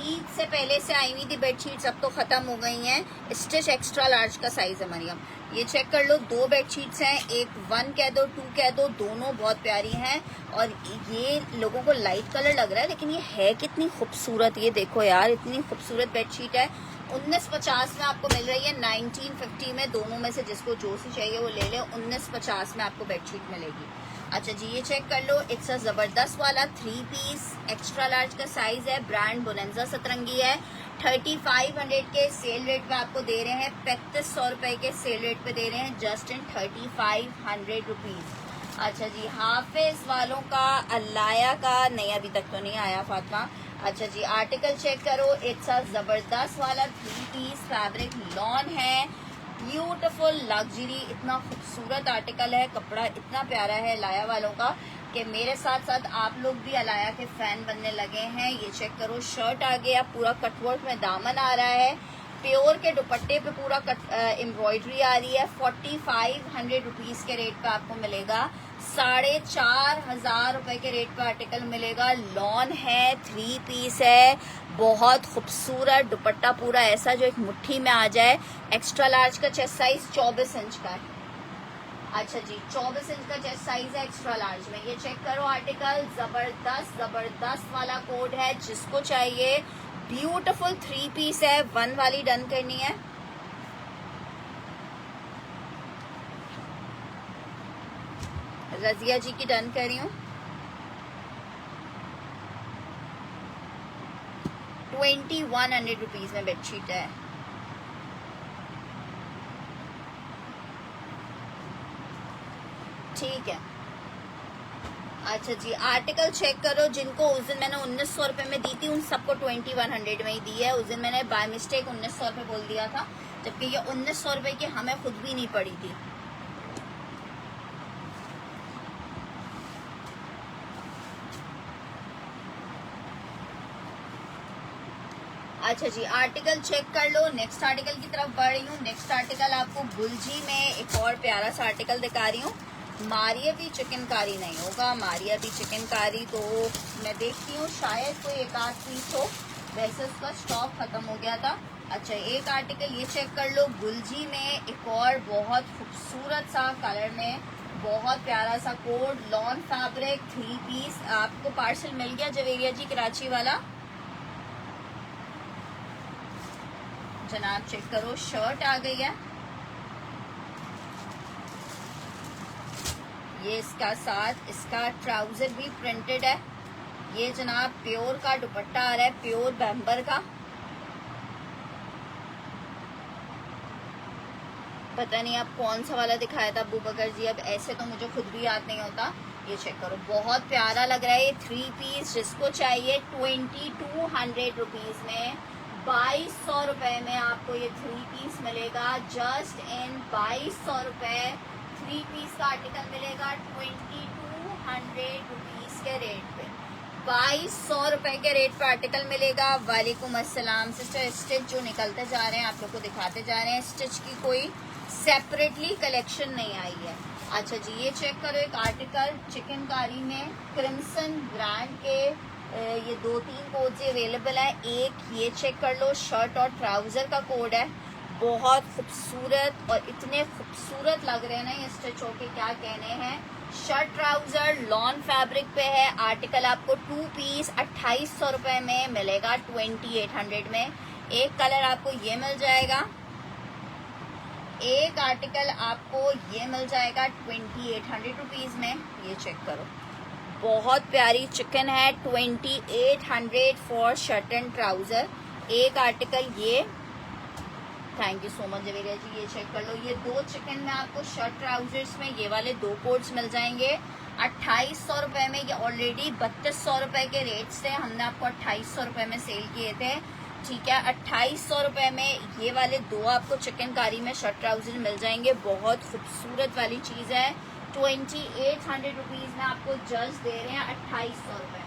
ईद से पहले से आई हुई थी बेडशीट्स, अब तो खत्म हो गई हैं। स्टिच एक्स्ट्रा लार्ज का साइज है मरियम, ये चेक कर लो। 2 बेडशीट्स हैं, एक 1 कह दो 2 कह दो, दोनों बहुत प्यारी हैं। और ये लोगों को लाइट कलर लग रहा है लेकिन ये है कितनी खूबसूरत। ये देखो यार, इतनी खूबसूरत बेडशीट है। 1950 में आपको मिल रही है, 1950 में। दोनों में से जिसको जो सी चाहिए वो ले ले। 1950 में आपको बेडशीट मिलेगी। अच्छा जी, ये चेक कर लो, इट्स अ जबरदस्त वाला 3 पीस एक्स्ट्रा लार्ज का साइज है। ब्रांड बुनेंजा सतरंगी है। 3500 के सेल रेट पे आपको दे रहे हैं, 3500 रुपए के सेल रेट पे दे रहे हैं, जस्ट इन 3500 रुपीज। अच्छा जी, हाफिज वालों का अलाया का नहीं, अभी तक तो नहीं आया फातिमा। अच्छा जी, आर्टिकल चेक करो, इट्स अ जबरदस्त वाला 3 पीस फैब्रिक लॉन है, ब्यूटीफुल लग्जरी। इतना खूबसूरत आर्टिकल है, कपड़ा इतना प्यारा है अलाया वालों का कि मेरे साथ साथ आप लोग भी अलाया के फैन बनने लगे हैं। ये चेक करो, शर्ट आ गया, पूरा कटवर्क में दामन आ रहा है, प्योर के दुपट्टे पे पूरा एम्ब्रॉयडरी आ रही है। 4500 रुपीज के रेट पे आपको मिलेगा। 4500 रुपए के रेट पे आर्टिकल मिलेगा। लॉन है, 3 पीस है, बहुत खूबसूरत दुपट्टा, पूरा ऐसा जो एक मुट्ठी में आ जाए। एक्स्ट्रा लार्ज का चेस्ट साइज 24 इंच का है। अच्छा जी, 24 इंच का चेस्ट साइज है एक्स्ट्रा लार्ज में। ये चेक करो आर्टिकल, जबरदस्त जबरदस्त वाला कोड है, जिसको चाहिए। ब्यूटीफुल 3 पीस है। 1 वाली डन करनी है। रजिया जी की डन कर रही हूँ। 2100 रुपीज में बेडशीट है। ठीक है, अच्छा जी, आर्टिकल चेक करो। जिनको उस दिन मैंने 1900 रुपए में दी थी उन सबको 2100 में ही दी है। उस दिन मैंने बाय मिस्टेक 1900 रुपए बोल दिया था, जबकि ये 1900 रुपए की हमें खुद भी नहीं पड़ी थी। अच्छा जी, आर्टिकल चेक कर लो। नेक्स्ट आर्टिकल की तरफ बढ़ रही हूँ। नेक्स्ट आर्टिकल आपको गुलजी में एक और प्यारा सा आर्टिकल दिखा रही हूँ। मारियाबी चिकनकारी नहीं होगा, मारियाबी चिकनकारी तो मैं देखती हूँ शायद कोई एक आध पीस हो, वैसे उसका स्टॉक खत्म हो गया था। अच्छा, एक आर्टिकल ये चेक कर लो। गुलजी में एक और बहुत खूबसूरत सा कलर में बहुत प्यारा सा कोड, लॉन फैब्रिक 3 पीस। आपको पार्सल मिल गया जवेरिया जी, कराची वाला। जनाब चेक करो, शर्ट आ गई है। ये इसका साथ इसका ट्राउजर भी प्रिंटेड है। ये जनाब प्योर का दुपट्टा आ रहा है, प्योर बैम्बर का। पता नहीं आप कौन सा वाला दिखाया था अबू बकर जी, अब ऐसे तो मुझे खुद भी याद नहीं होता। ये चेक करो, बहुत प्यारा लग रहा है ये 3 पीस। जिसको चाहिए 2200 रुपीज में, 2200 रुपए में आपको ये 3 पीस मिलेगा। जस्ट इन 2200 रुपए 3 पीस का आर्टिकल मिलेगा 2200 रुपीज के रेट पे। 2200 रुपए के रेट पे आर्टिकल मिलेगा। वालेकुम अस्सलाम सिस्टर। स्टिच जो निकलते जा रहे हैं आप लोग को दिखाते जा रहे हैं, स्टिच की कोई सेपरेटली कलेक्शन नहीं आई है। अच्छा जी, ये चेक करो, एक आर्टिकल चिकनकारी में क्रिम्सन ब्रांड के ये 2-3 कोड अवेलेबल है। एक ये चेक कर लो, शर्ट और ट्राउजर का कोड है, बहुत खूबसूरत और इतने खूबसूरत लग रहे हैं ना ये स्टिच होके, क्या कहने हैं। शर्ट ट्राउजर लॉन फैब्रिक पे है। आर्टिकल आपको 2 पीस 2800 रुपए में मिलेगा, 2800 में। एक कलर आपको ये मिल जाएगा, एक आर्टिकल आपको ये मिल जाएगा 2800 रुपीज में। ये चेक करो, बहुत प्यारी चिकन है, 2800 फॉर शर्ट एंड ट्राउजर। एक आर्टिकल ये, thank you so much Javeria ji. ये चेक कर लो, ये 2 चिकन में आपको शर्ट ट्राउजर्स में ये वाले 2 कोट्स मिल जाएंगे 2800 रुपए में। ये ऑलरेडी 3200 रुपए के रेट से हमने आपको 2800 रुपए में सेल किए थे, ठीक है। 2800 रुपए में ये वाले 2 आपको चिकनकारी में शर्ट ट्राउजर मिल जाएंगे। बहुत खूबसूरत वाली चीज है, 2800 रुपीज में आपको जस्ट दे रहे हैं 2800 रुपए।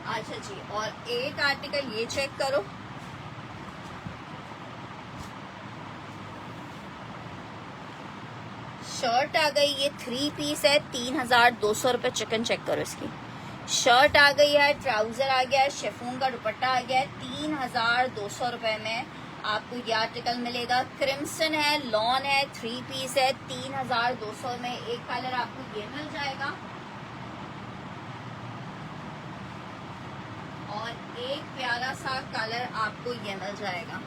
अच्छा जी, और एक आर्टिकल ये चेक करो, शर्ट आ गई, ये 3 पीस है, 3200 रुपए। चिकन चेक करो, इसकी शर्ट आ गई है, ट्राउजर आ गया है, शिफॉन का दुपट्टा आ गया है। 3200 रुपए में आपको ये आर्टिकल मिलेगा। क्रिम्सन है, लॉन है, 3 पीस है, 3200 में। एक कलर आपको ये मिल जाएगा और एक प्यारा सा कलर आपको ये मिल जाएगा।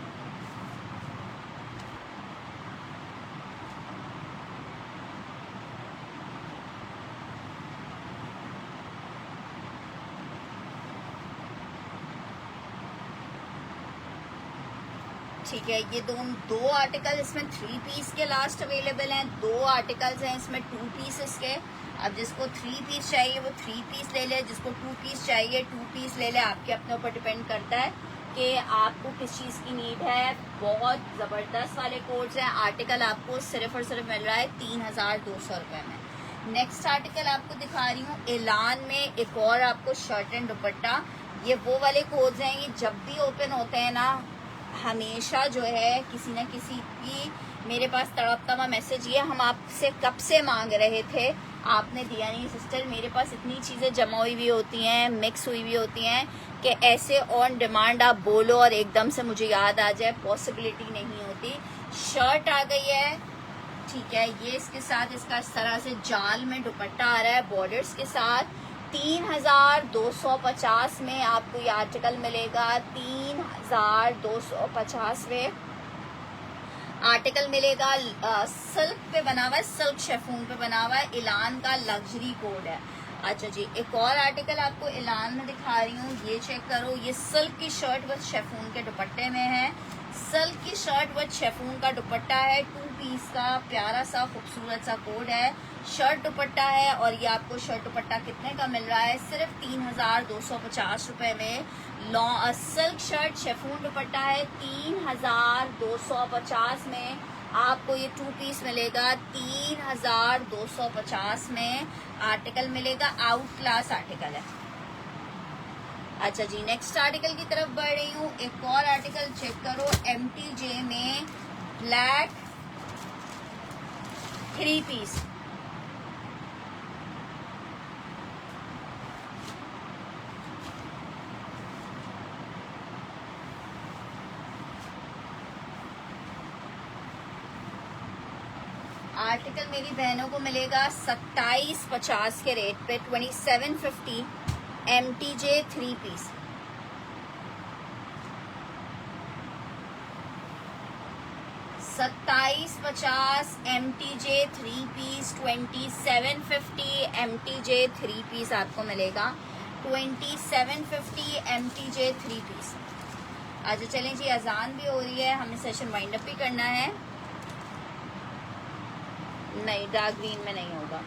ठीक है, ये दो आर्टिकल इसमें 3 पीस के लास्ट अवेलेबल हैं। 2 आर्टिकल्स हैं इसमें 2 पीसेस के। अब जिसको 3 पीस चाहिए वो 3 पीस ले ले, जिसको 2 पीस चाहिए 2 पीस ले ले। आपके अपने ऊपर डिपेंड करता है कि आपको किस चीज़ की नीड है। बहुत ज़बरदस्त वाले कोड्स हैं। आर्टिकल आपको सिर्फ और सिर्फ मिल रहा है 3200 रुपये में। नेक्स्ट आर्टिकल आपको दिखा रही हूँ, एलान में एक और आपको शर्ट एंड दुपट्टा। ये वो वाले कोड्स हैं, ये जब भी ओपन होते हैं ना, हमेशा जो है किसी न किसी की मेरे पास तड़पता हुआ मैसेज, ये हम आपसे कब से मांग रहे थे, आपने दिया नहीं। सिस्टर, मेरे पास इतनी चीज़ें जमा हुई हुई होती हैं, मिक्स हुई हुई होती हैं कि ऐसे ऑन डिमांड आप बोलो और एकदम से मुझे याद आ जाए, पॉसिबिलिटी नहीं होती। शर्ट आ गई है, ठीक है, ये इसके साथ इसका इस तरह से जाल में दुपट्टा आ रहा है बॉर्डर्स के साथ। 3250 में आपको ये आर्टिकल मिलेगा। 3250 में आर्टिकल मिलेगा। सिल्क पे बना हुआ है, सिल्क शेफून पे बना हुआ है, इलान का लग्जरी कोड है। अच्छा जी, एक और आर्टिकल आपको इलान में दिखा रही हूँ, ये चेक करो। ये सिल्क की शर्ट बस शेफून के दुपट्टे में है, सिल्क की शर्ट विद शेफून का दुपट्टा है, 2 पीस का प्यारा सा खूबसूरत सा कोड है, शर्ट दुपट्टा है। और ये आपको शर्ट दुपट्टा कितने का मिल रहा है? सिर्फ 3250 रुपए में। सिल्क शर्ट शेफून दुपट्टा है 3250 में आपको ये 2 पीस मिलेगा 3250 में। आर्टिकल मिलेगा, आउट क्लास आर्टिकल है। अच्छा जी, नेक्स्ट आर्टिकल की तरफ बढ़ रही हूँ। एक और आर्टिकल चेक करो, MTJ में ब्लैक 3 पीस। आर्टिकल मेरी बहनों को मिलेगा 2750 के रेट पे, 2750 MTJ 3 piece. $27.50 MTJ 3 piece, 2750 MTJ 3 piece आपको मिलेगा, 2750 MTJ 3 पीस। अच्छा चलें जी, अजान भी हो रही है, हमें सेशन वाइंड अप भी करना है। नहीं, डार्क ग्रीन में नहीं होगा,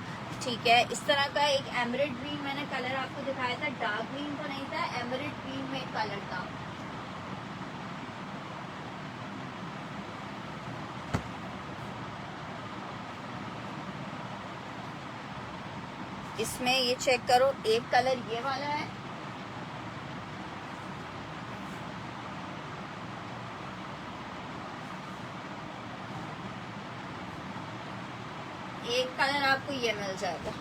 ठीक है। इस तरह का एक एमरेड ग्रीन मैंने कलर आपको दिखाया था, डार्क ग्रीन तो नहीं था, एमरेड ग्रीन में एक कलर था। इसमें ये चेक करो, एक कलर ये वाला है, एक कलर आपको ये मिल जाएगा।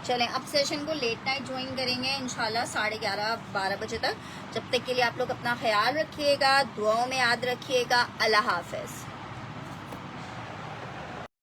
चलें, अब सेशन को लेट नाइट ज्वाइन करेंगे इंशाल्लाह 11:30-12 बजे तक। जब तक के लिए आप लोग अपना ख्याल रखिएगा, दुआओं में याद रखिएगा। अल्लाह हाफिज।